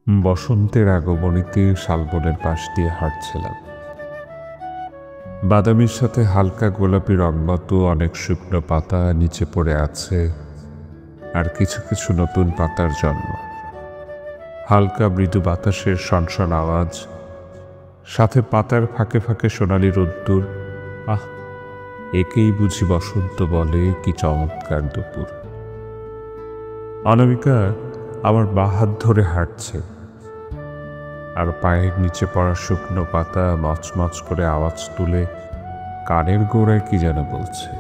বসন্তের আগমনীতে শালবনের পাশ দিয়ে হাঁটছিলাম। বাদামির সাথে হালকা গোলাপি রংমতো অনেক শুকনো পাতা নিচে পড়ে আছে, আর কিছু কিছু নতুন পাতার জন্ম। হালকা মৃদু বাতাসের সনসন আওয়াজ, সাথে পাতার ফাঁকে ফাঁকে সোনালি রোদ্দুর। আহ, একেই বুঝি বসন্ত বলে। কি চমৎকার দুপুর! অনামিকা আমার বাঁ হাত ধরে হাঁটছে, আর পায়ের নিচে পড়া শুকনো পাতা মচমচ করে আওয়াজ তুলে কানের গোড়ায় কি যেন বলছে।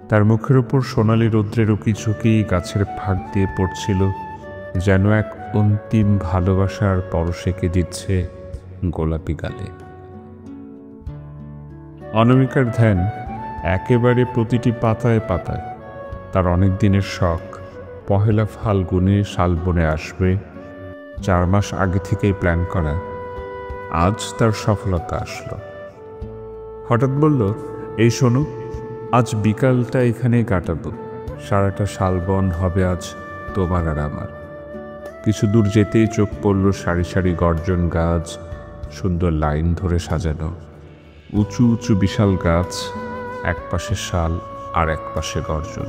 তার মুখের উপর সোনালি রৌদ্রের উকি ঝুঁকি গাছের ফাঁক দিয়ে পড়ছিল, যেন এক অন্তিম ভালোবাসার পরশ এঁকে দিচ্ছে গোলাপি গালে। অনামিকার ধ্যান একেবারে প্রতিটি পাতায় পাতায়। তার অনেক দিনের শখ, পহেলা ফাল্গুনে শালবনে আসবে। 4 মাস আগে থেকেই প্ল্যান করা। আজ তার সফলতা আসলো। হঠাৎ বলল, এই শোনো, আজ বিকালটা এখানেই কাটাবো। সারাটা শালবন হবে আজ তোমার আর আমার। কিছু দূর যেতেই চোখ পড়ল সারি সারি গর্জন গাছ, সুন্দর লাইন ধরে সাজানো। উঁচু উঁচু বিশাল গাছ, এক পাশে শাল আর এক পাশে গর্জন।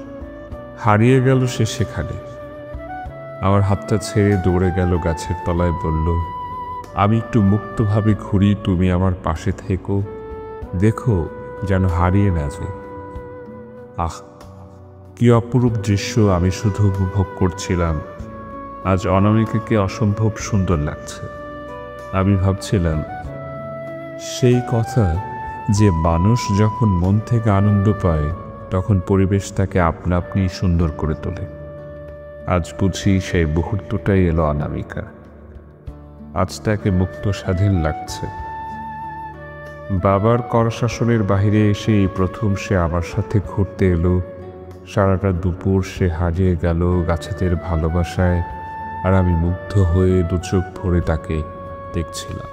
হারিয়ে গেল সে সেখানে। আমার হাতটা ছেড়ে দৌড়ে গেল গাছের তলায়, বলল, আমি একটু মুক্তভাবে ঘুরি, তুমি আমার পাশে থেকো, দেখো যেন হারিয়ে না যায়। আহ, কি অপরূপ দৃশ্য! আমি শুধু উপভোগ করছিলাম। আজ অনামিকাকে অসম্ভব সুন্দর লাগছে। আমি ভাবছিলাম সেই কথা যে মানুষ যখন মন থেকে আনন্দ পায় তখন পরিবেশ তাকে আপনা আপনি সুন্দর করে তোলে। আজ বুঝি সেই মুহূর্তটাই এলো অনামিকা। আজ তাকে মুক্ত স্বাধীন লাগছে। বাবার করশাসনের বাহিরে এসে এই প্রথম সে আমার সাথে ঘুরতে এলো। সারাটা দুপুর সে হারিয়ে গেল গাছেদের ভালোবাসায়, আর আমি মুগ্ধ হয়ে দু চোখ ভরে তাকে দেখছিলাম।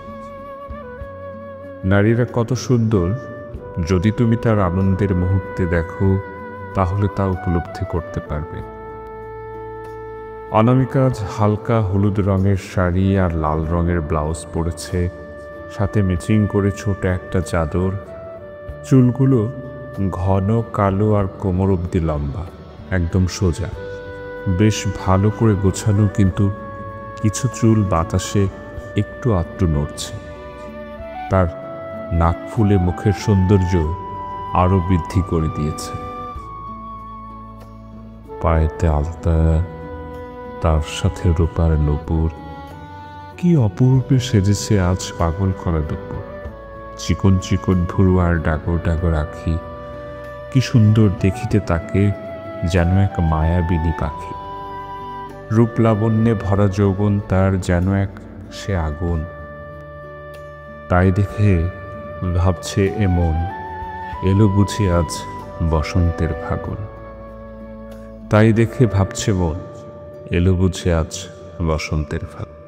নারীরা কত সুন্দর! যদি তুমি তার আনন্দের মুহূর্তে দেখো, তাহলে তা উপলব্ধি করতে পারবে। অনামিকা আজ হালকা হলুদ রঙের শাড়ি আর লাল রঙের ব্লাউজ পরেছে, সাথে ম্যাচিং করে ছোট একটা চাদর। চুলগুলো ঘন কালো আর কোমর অবধি লম্বা, একদম সোজা, বেশ ভালো করে গোছানো, কিন্তু কিছু চুল বাতাসে একটু আধটু নড়ছে। তার নাক ফুলে মুখের সৌন্দর্য আরো বৃদ্ধি করে দিয়েছে। পায়েতে আলতা, তার সাথে রূপার নূপুর, কি অপরূপে সেজেছে আজ পাগল করা দুপুর। চিকন চিকন ভুরু আর ডাগর ডাগর আঁখি, কি সুন্দর দেখিতে তাকে, যেন এক মায়াবিনী পাখি। রূপ লাবণ্যে ভরা যৌবন তার, যেন এক সে আগুন। তাই দেখে ভাবছে এ মন, এলো বুঝি আজ বসন্তের ফাগুন। তাই দেখে ভাবছে মন, এলো বুঝি আজ বসন্তের ফাগুন।